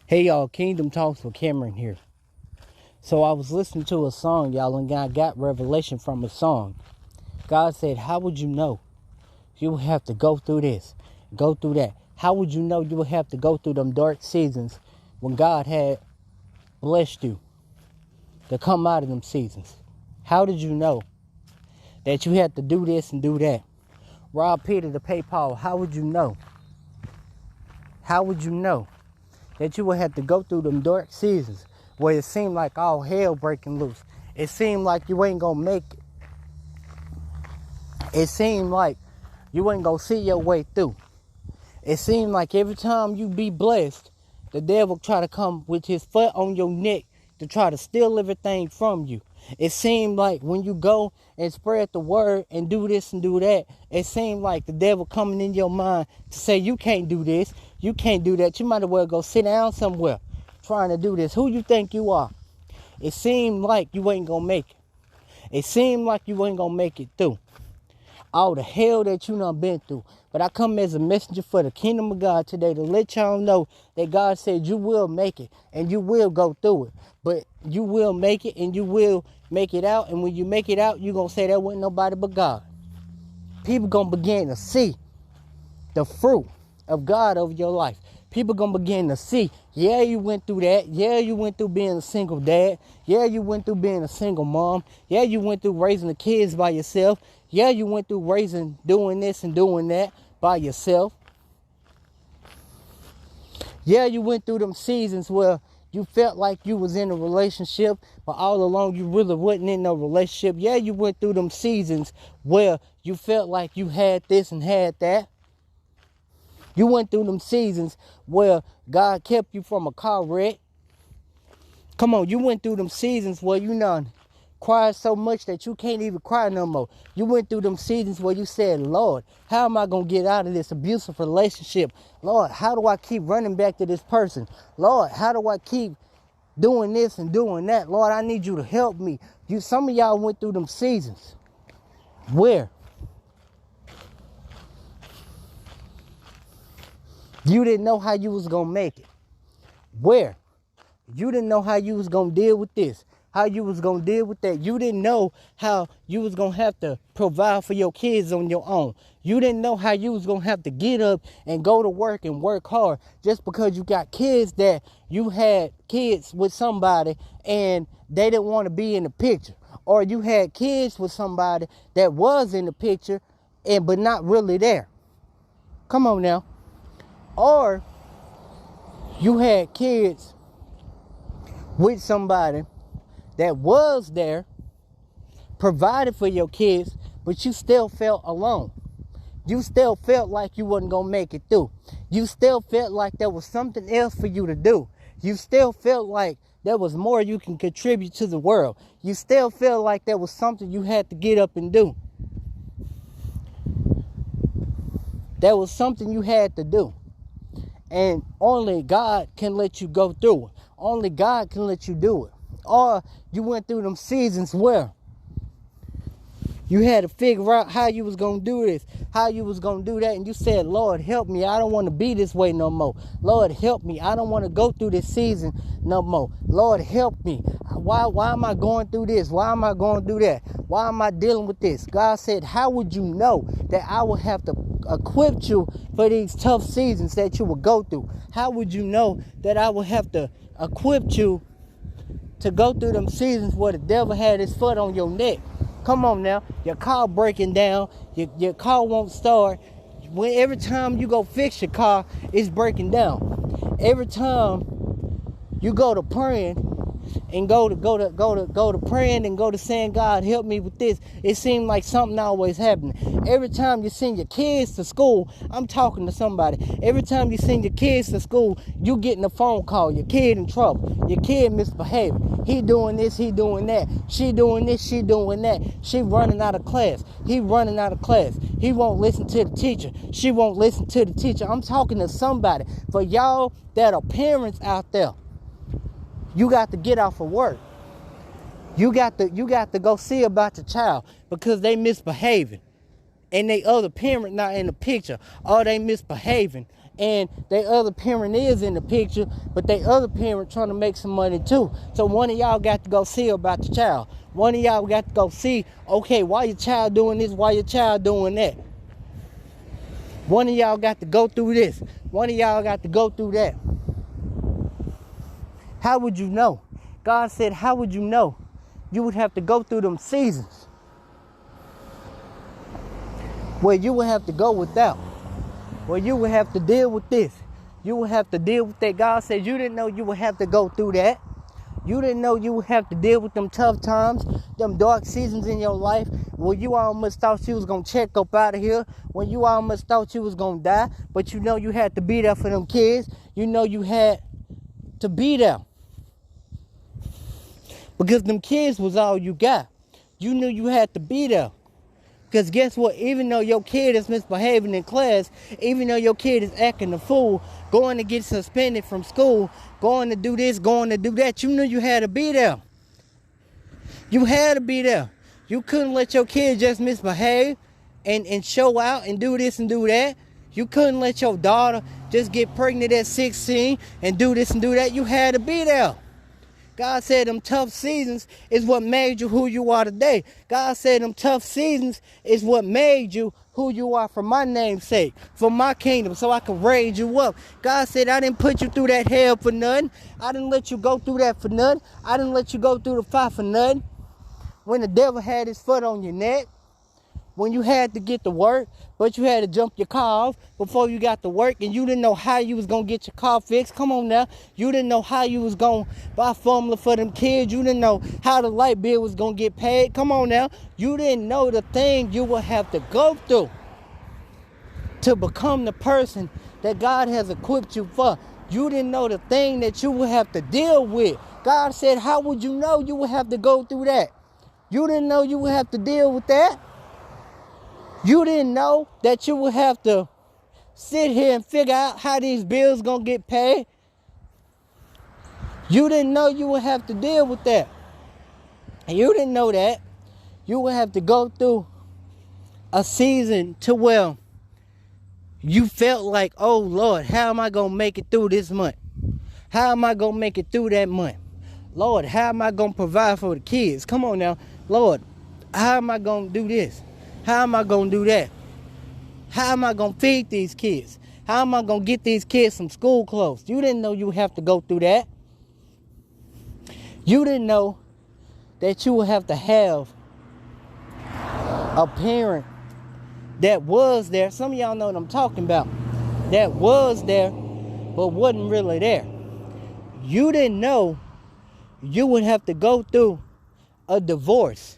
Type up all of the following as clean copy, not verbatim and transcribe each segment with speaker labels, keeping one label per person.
Speaker 1: Hey y'all, Kingdom Talks with Cameron here. So I was listening to a song, y'all, and I got revelation from a song. God said, how would you know you would have to go through this, go through that? How would you know you would have to go through them dark seasons when God had blessed you to come out of them seasons? How did you know that you had to do this and do that? Rob Peter to pay Paul, how would you know? How would you know that you would have to go through them dark seasons where it seemed like all hell breaking loose? It seemed like you ain't gonna make it. It seemed like you ain't gonna see your way through. It seemed like every time you be blessed, the devil try to come with his foot on your neck to try to steal everything from you. It seemed like when you go and spread the word and do this and do that, it seemed like the devil coming in your mind to say, you can't do this, you can't do that. You might as well go sit down somewhere trying to do this. Who you think you are? It seemed like you ain't gonna make it. It seemed like you ain't gonna make it through all the hell that you done been through. But I come as a messenger for the kingdom of God today to let y'all know that God said you will make it and you will go through it. But you will make it and you will make it out. And when you make it out, you're going to say that wasn't nobody but God. People going to begin to see the fruit of God over your life. People going to begin to see, yeah, you went through that. Yeah, you went through being a single dad. Yeah, you went through being a single mom. Yeah, you went through raising the kids by yourself. Yeah, you went through doing this and doing that by yourself. Yeah, you went through them seasons where you felt like you was in a relationship, but all along you really wasn't in no relationship. Yeah, you went through them seasons where you felt like you had this and had that. You went through them seasons where God kept you from a car wreck. Come on, you went through them seasons where you done cried so much that you can't even cry no more. You went through them seasons where you said, Lord, how am I going to get out of this abusive relationship? Lord, how do I keep running back to this person? Lord, how do I keep doing this and doing that? Lord, I need you to help me. Some of y'all went through them seasons where you didn't know how you was going to make it. Where you didn't know how you was going to deal with this, how you was going to deal with that. You didn't know how you was going to have to provide for your kids on your own. You didn't know how you was going to have to get up and go to work and work hard just because you got kids that you had kids with somebody and they didn't want to be in the picture. Or you had kids with somebody that was in the picture but not really there. Come on now. Or you had kids with somebody that was there, provided for your kids, but you still felt alone. You still felt like you wasn't going to make it through. You still felt like there was something else for you to do. You still felt like there was more you can contribute to the world. You still felt like there was something you had to get up and do. There was something you had to do. And only God can let you go through it. Only God can let you do it. Or you went through them seasons where you had to figure out how you was going to do this, how you was going to do that. And you said, Lord, help me. I don't want to be this way no more. Lord, help me. I don't want to go through this season no more. Lord, help me. Why am I going through this? Why am I going through that? Why am I dealing with this? God said, how would you know that I will have to equip you for these tough seasons that you will go through? How would you know that I will have to equip you to go through them seasons where the devil had his foot on your neck? Come on now. Your car breaking down. Your car won't start. Every time you go fix your car, it's breaking down. Every time you go to praying and go to praying and go to saying, God, help me with this, it seems like something always happening. Every time you send your kids to school, I'm talking to somebody. Every time you send your kids to school, you getting a phone call. Your kid in trouble. Your kid misbehaving. He doing this, he doing that. She doing this, she doing that. She running out of class. He running out of class. He won't listen to the teacher. She won't listen to the teacher. I'm talking to somebody. For y'all that are parents out there, you got to get off of work. You got to go see about your child because they misbehaving and they other parent not in the picture, or they misbehaving and their other parent is in the picture, but their other parent trying to make some money too. So one of y'all got to go see about the child. One of y'all got to go see, okay, why your child doing this? Why your child doing that? One of y'all got to go through this. One of y'all got to go through that. How would you know? God said, how would you know? You would have to go through them seasons where you would have to go without, where you would have to deal with this. You would have to deal with that. God said you didn't know you would have to go through that. You didn't know you would have to deal with them tough times, them dark seasons in your life, where you almost thought you was going to check up out of here, when you almost thought you was going to die, but you know you had to be there for them kids. You know you had to be there, because them kids was all you got. You knew you had to be there. Because guess what? Even though your kid is misbehaving in class, even though your kid is acting a fool, going to get suspended from school, going to do this, going to do that, you knew you had to be there. You had to be there. You couldn't let your kid just misbehave and show out and do this and do that. You couldn't let your daughter just get pregnant at 16 and do this and do that. You had to be there. God said them tough seasons is what made you who you are today. God said them tough seasons is what made you who you are for my name's sake, for my kingdom, so I can raise you up. God said I didn't put you through that hell for nothing. I didn't let you go through that for nothing. I didn't let you go through the fire for nothing. When the devil had his foot on your neck, when you had to get to work, but you had to jump your car off before you got to work, and you didn't know how you was going to get your car fixed. Come on now. You didn't know how you was going to buy formula for them kids. You didn't know how the light bill was going to get paid. Come on now. You didn't know the thing you would have to go through to become the person that God has equipped you for. You didn't know the thing that you would have to deal with. God said, how would you know you would have to go through that? You didn't know you would have to deal with that. You didn't know that you would have to sit here and figure out how these bills gonna get paid. You didn't know you would have to deal with that. And you didn't know that you would have to go through a season to where you felt like, oh Lord, how am I gonna make it through this month? How am I gonna make it through that month? Lord, how am I gonna provide for the kids? Come on now. Lord, how am I gonna do this? How am I going to do that? How am I going to feed these kids? How am I going to get these kids some school clothes? You didn't know you have to go through that. You didn't know that you would have to have a parent that was there. Some of y'all know what I'm talking about. That was there, but wasn't really there. You didn't know you would have to go through a divorce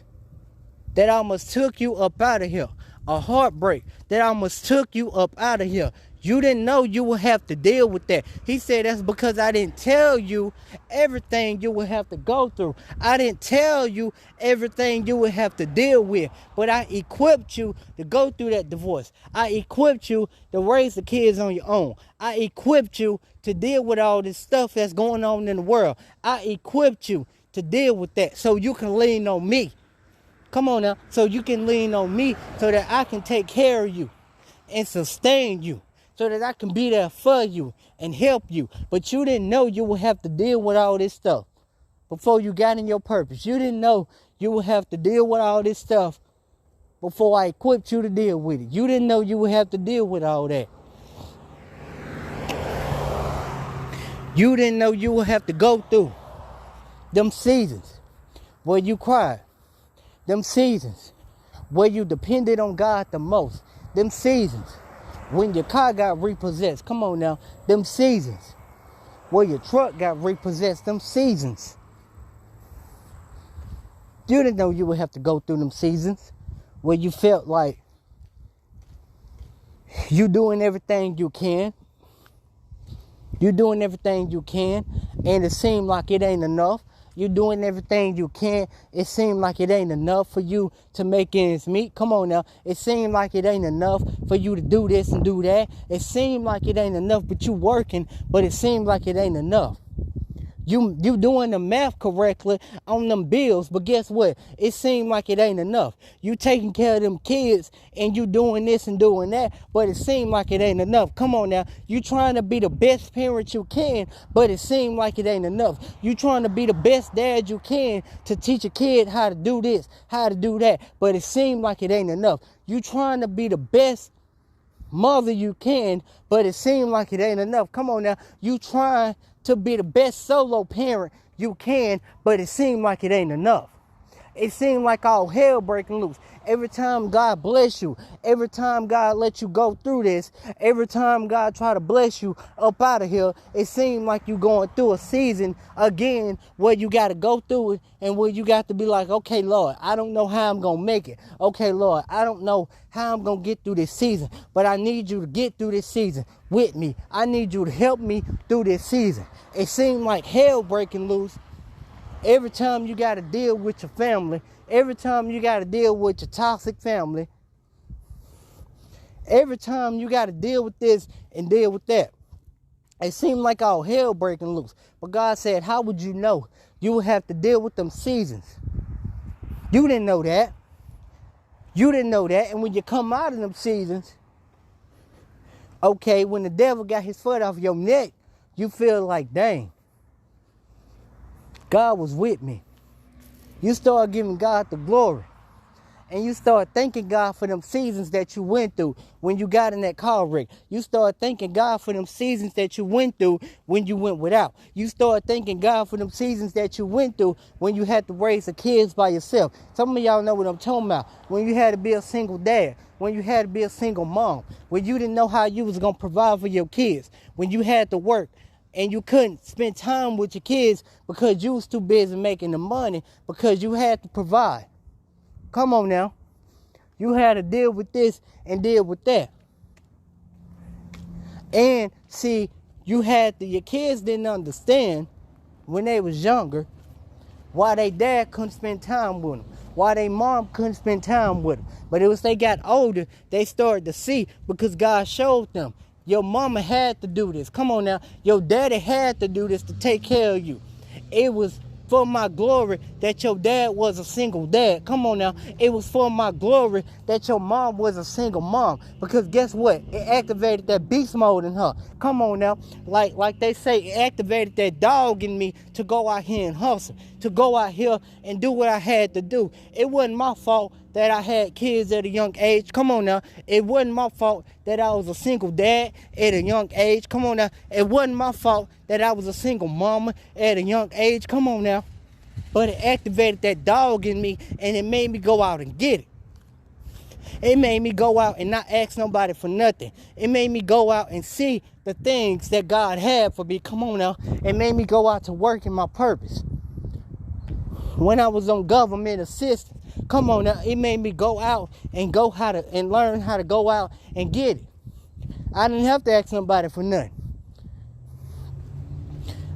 Speaker 1: that almost took you up out of here. A heartbreak that almost took you up out of here. You didn't know you would have to deal with that. He said that's because I didn't tell you everything you would have to go through. I didn't tell you everything you would have to deal with. But I equipped you to go through that divorce. I equipped you to raise the kids on your own. I equipped you to deal with all this stuff that's going on in the world. I equipped you to deal with that so you can lean on me. Come on now, so you can lean on me so that I can take care of you and sustain you, so that I can be there for you and help you. But you didn't know you would have to deal with all this stuff before you got in your purpose. You didn't know you would have to deal with all this stuff before I equipped you to deal with it. You didn't know you would have to deal with all that. You didn't know you would have to go through them seasons where you cried. Them seasons where you depended on God the most. Them seasons when your car got repossessed. Come on now. Them seasons where your truck got repossessed. Them seasons. You didn't know you would have to go through them seasons where you felt like you doing everything you can. You doing everything you can, and it seemed like it ain't enough. You're doing everything you can. It seemed like it ain't enough for you to make ends meet. Come on now. It seemed like it ain't enough for you to do this and do that. It seemed like it ain't enough, but you working, but it seemed like it ain't enough. You doing the math correctly on them bills, but guess what? It seemed like it ain't enough. You taking care of them kids and you doing this and doing that, but it seemed like it ain't enough. Come on now. You trying to be the best parent you can, but it seemed like it ain't enough. You trying to be the best dad you can to teach a kid how to do this, how to do that, but it seemed like it ain't enough. You trying to be the best mother you can, but it seemed like it ain't enough. Come on now. You trying to be the best solo parent you can, but it seemed like it ain't enough. It seemed like all hell breaking loose. Every time God bless you, every time God let you go through this, every time God try to bless you up out of here, it seemed like you going through a season again where you got to go through it and where you got to be like, okay, Lord, I don't know how I'm going to make it. Okay, Lord, I don't know how I'm going to get through this season, but I need you to get through this season with me. I need you to help me through this season. It seemed like hell breaking loose. Every time you got to deal with your family, every time you got to deal with your toxic family, every time you got to deal with this and deal with that, it seemed like all hell breaking loose. But God said, how would you know? You would have to deal with them seasons. You didn't know that. You didn't know that. And when you come out of them seasons, okay, when the devil got his foot off your neck, you feel like, dang, God was with me. You start giving God the glory. And you start thanking God for them seasons that you went through when you got in that car wreck. You start thanking God for them seasons that you went through when you went without. You start thanking God for them seasons that you went through when you had to raise the kids by yourself. Some of y'all know what I'm talking about. When you had to be a single dad. When you had to be a single mom. When you didn't know how you was going to provide for your kids. When you had to work and you couldn't spend time with your kids because you was too busy making the money because you had to provide. Come on now. You had to deal with this and deal with that. And see, your kids didn't understand when they was younger why their dad couldn't spend time with them. Why their mom couldn't spend time with them. But it was they got older, they started to see because God showed them. Your mama had to do this. Come on now. Your daddy had to do this to take care of you. It was for my glory that your dad was a single dad. Come on now. It was for my glory that your mom was a single mom. Because guess what? It activated that beast mode in her. Come on now. Like they say, it activated that dog in me to go out here and hustle. To go out here and do what I had to do. It wasn't my fault that I had kids at a young age. Come on now. It wasn't my fault that I was a single dad at a young age. Come on now. It wasn't my fault that I was a single mama at a young age. Come on now. But it activated that dog in me and it made me go out and get it. It made me go out and not ask nobody for nothing. It made me go out and see the things that God had for me. Come on now. It made me go out to work in my purpose. When I was on government assistance, come on now, it made me go out and learn how to go out and get it. I didn't have to ask nobody for nothing.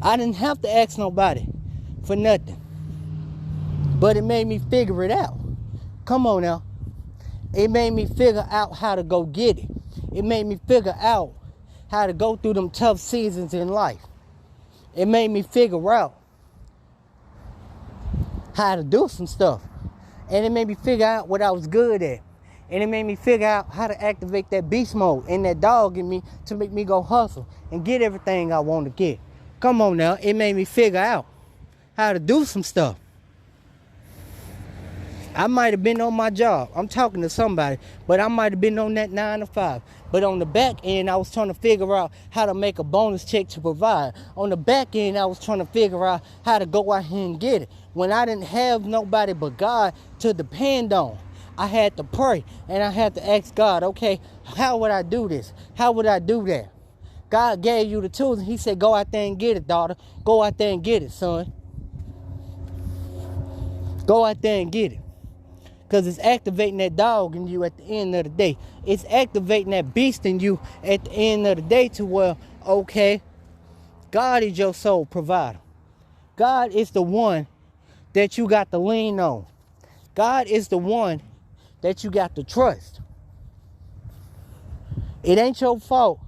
Speaker 1: I didn't have to ask nobody for nothing. But it made me figure it out. Come on now. It made me figure out how to go get it. It made me figure out how to go through them tough seasons in life. It made me figure out how to do some stuff. And it made me figure out what I was good at. And it made me figure out how to activate that beast mode and that dog in me to make me go hustle and get everything I want to get. Come on now. It made me figure out how to do some stuff. I might have been on my job. I'm talking to somebody, but I might have been on that 9 to 5. But on the back end, I was trying to figure out how to make a bonus check to provide. On the back end, I was trying to figure out how to go out here and get it. When I didn't have nobody but God to depend on, I had to pray and I had to ask God, okay, how would I do this? How would I do that? God gave you the tools and he said, go out there and get it, daughter. Go out there and get it, son. Go out there and get it. Because it's activating that dog in you at the end of the day. It's activating that beast in you at the end of the day to where, okay, God is your sole provider. God is the one that you got to lean on. God is the one that you got to trust. It ain't your fault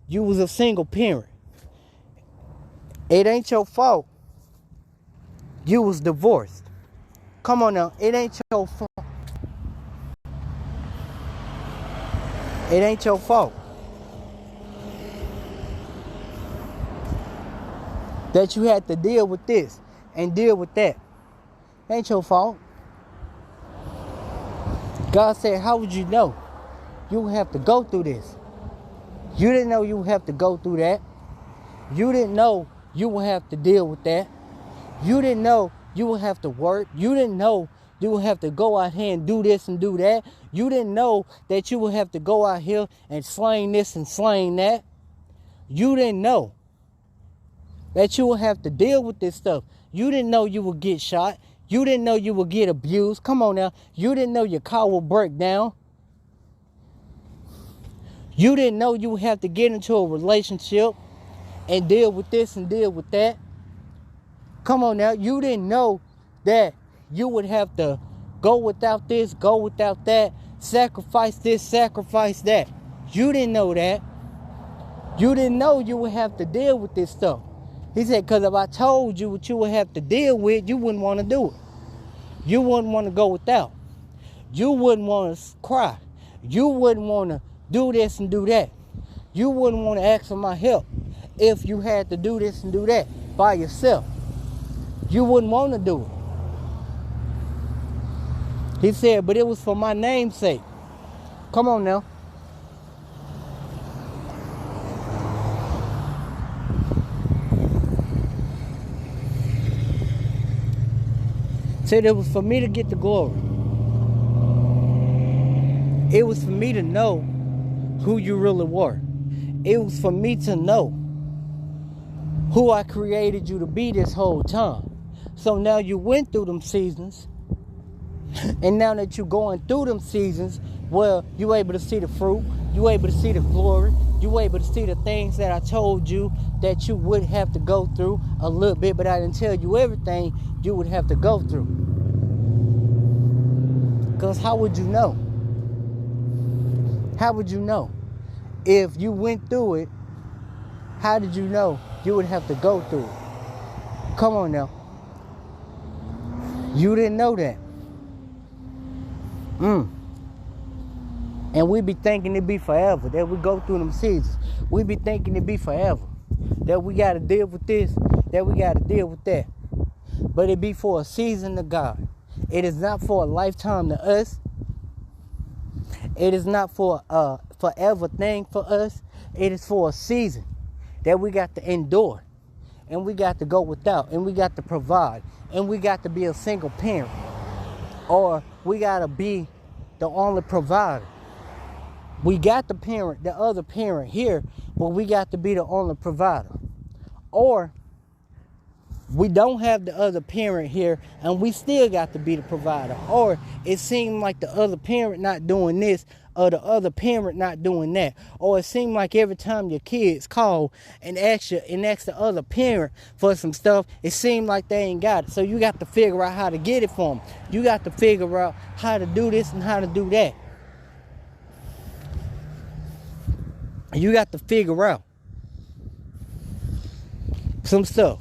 Speaker 1: you was a single parent. It ain't your fault you was divorced. Come on now. It ain't your fault. It ain't your fault that you had to deal with this and deal with that. It ain't your fault. God said, how would you know you would have to go through this? You didn't know you would have to go through that. You didn't know you would have to deal with that. You didn't know you would have to work. You didn't know you would have to go out here and do this and do that. You didn't know that you would have to go out here and slang this and slang that. You didn't know that you would have to deal with this stuff. You didn't know you would get shot. You didn't know you would get abused. Come on now. You didn't know your car would break down. You didn't know you would have to get into a relationship and deal with this and deal with that. Come on now. You didn't know that you would have to go without this, go without that, sacrifice this, sacrifice that. You didn't know that. You didn't know you would have to deal with this stuff. He said, because if I told you what you would have to deal with, you wouldn't want to do it. You wouldn't want to go without. You wouldn't want to cry. You wouldn't want to do this and do that. You wouldn't want to ask for my help if you had to do this and do that by yourself. You wouldn't want to do it. He said, but it was for my name's sake. Come on now. Said it was for me to get the glory. It was for me to know who you really were. It was for me to know who I created you to be this whole time. So now you went through them seasons. And now that you're going through them seasons, well, you're able to see the fruit. You're able to see the glory. You're able to see the things that I told you that you would have to go through a little bit, but I didn't tell you everything you would have to go through. Because how would you know? How would you know? If you went through it, how did you know you would have to go through it? Come on now. You didn't know that. And we be thinking it be forever, that we go through them seasons. We be thinking it be forever, that we got to deal with this, that we got to deal with that. But it be for a season to God. It is not for a lifetime to us. It is not for a forever thing for us. It is for a season that we got to endure. And we got to go without. And we got to provide. And we got to be a single parent. Or we got to be the only provider. We got the parent, the other parent here, but we got to be the only provider. Or we don't have the other parent here and we still got to be the provider. Or it seemed like the other parent not doing this or the other parent not doing that. Or it seemed like every time your kids call and ask the other parent for some stuff, it seemed like they ain't got it. So you got to figure out how to get it for them. You got to figure out how to do this and how to do that. You got to figure out some stuff.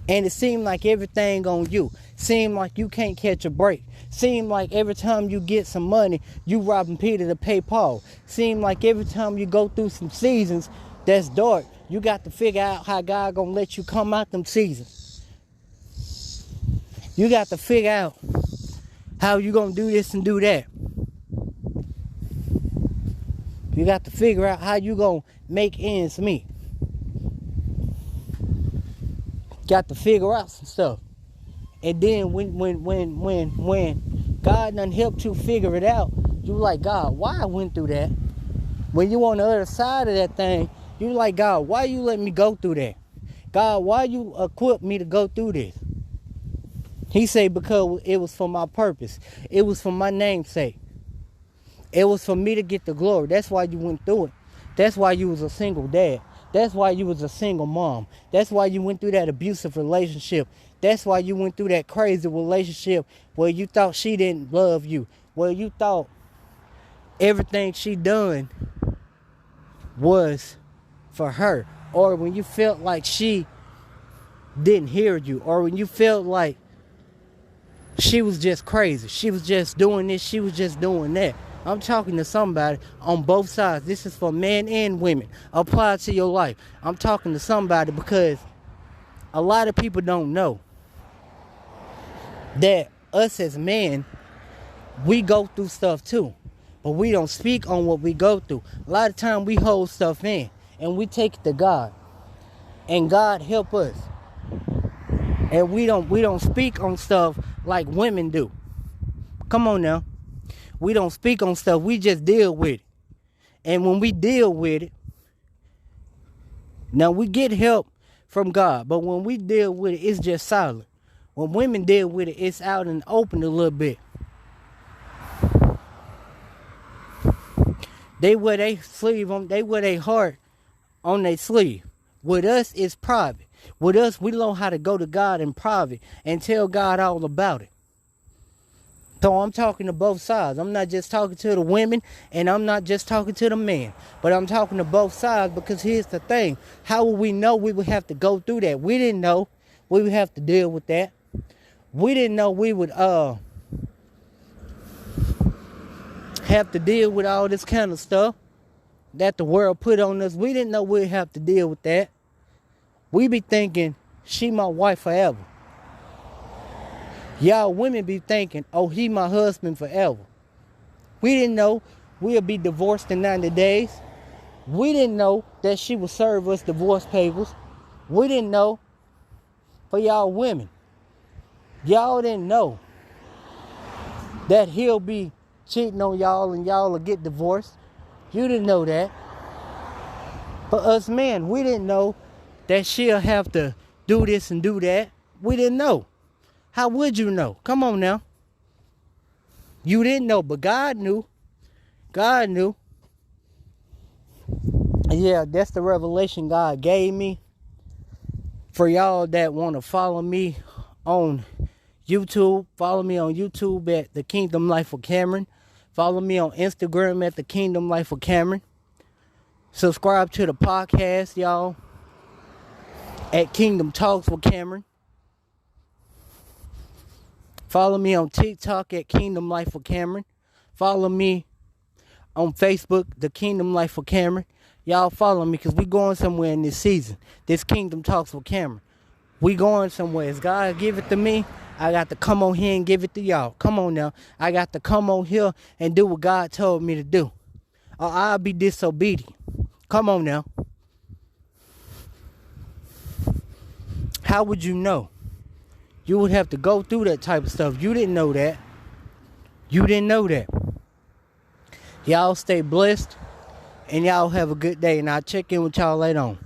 Speaker 1: And it seemed like everything on you. Seemed like you can't catch a break. Seemed like every time you get some money, you robbing Peter to pay Paul. Seemed like every time you go through some seasons that's dark, you got to figure out how God gonna let you come out them seasons. You got to figure out how you gonna do this and do that. You got to figure out how you gonna make ends meet. Got to figure out some stuff. And then when God done helped you figure it out, you like, God, why I went through that? When you on the other side of that thing, you like, God, why you let me go through that? God, why you equipped me to go through this? He said, because it was for my purpose. It was for my name's sake. It was for me to get the glory. That's why you went through it. That's why you was a single dad. That's why you was a single mom. That's why you went through that abusive relationship. That's why you went through that crazy relationship where you thought she didn't love you. Where you thought everything she done was for her. or when you felt like she didn't hear you, or when you felt like she was just crazy, she was just doing this, she was just doing that. I'm talking to somebody on both sides. This is for men and women. Apply it to your life. I'm talking to somebody because a lot of people don't know that us as men, we go through stuff too, but we don't speak on what we go through. A lot of time we hold stuff in and we take it to God, and God help us. And we don't speak on stuff like women do. Come on now. We don't speak on stuff. We just deal with it. And when we deal with it, now we get help from God. But when we deal with it, it's just silent. When women deal with it, it's out and open a little bit. They wear their sleeve on. They wear their heart on their sleeve. With us, it's private. With us, we know how to go to God in private and tell God all about it. So I'm talking to both sides. I'm not just talking to the women, and I'm not just talking to the men, but I'm talking to both sides, because here's the thing. How would we know we would have to go through that? We didn't know we would have to deal with that. We didn't know we would have to deal with all this kind of stuff that the world put on us. We didn't know we'd have to deal with that. We be thinking, she my wife forever. Y'all women be thinking, oh, he my husband forever. We didn't know we'll be divorced in 90 days. We didn't know that she would serve us divorce papers. We didn't know. For y'all women, y'all didn't know that he'll be cheating on y'all and y'all will get divorced. You didn't know that. For us men, we didn't know that she'll have to do this and do that. We didn't know. How would you know? Come on now. You didn't know, but God knew. God knew. Yeah, that's the revelation God gave me. For y'all that want to follow me on YouTube, follow me on YouTube at The Kingdom Life of Cameron. Follow me on Instagram at The Kingdom Life of Cameron. Subscribe to the podcast, y'all, at Kingdom Talks with Cameron. Follow me on TikTok at Kingdom Life of Cameron. Follow me on Facebook, The Kingdom Life of Cameron. Y'all follow me, because we going somewhere in this season. This Kingdom Talks with Cameron. We going somewhere. As God give it to me, I got to come on here and give it to y'all. Come on now. I got to come on here and do what God told me to do, or I'll be disobedient. Come on now. How would you know? You would have to go through that type of stuff. You didn't know that. You didn't know that. Y'all stay blessed, and y'all have a good day, and I'll check in with y'all later on.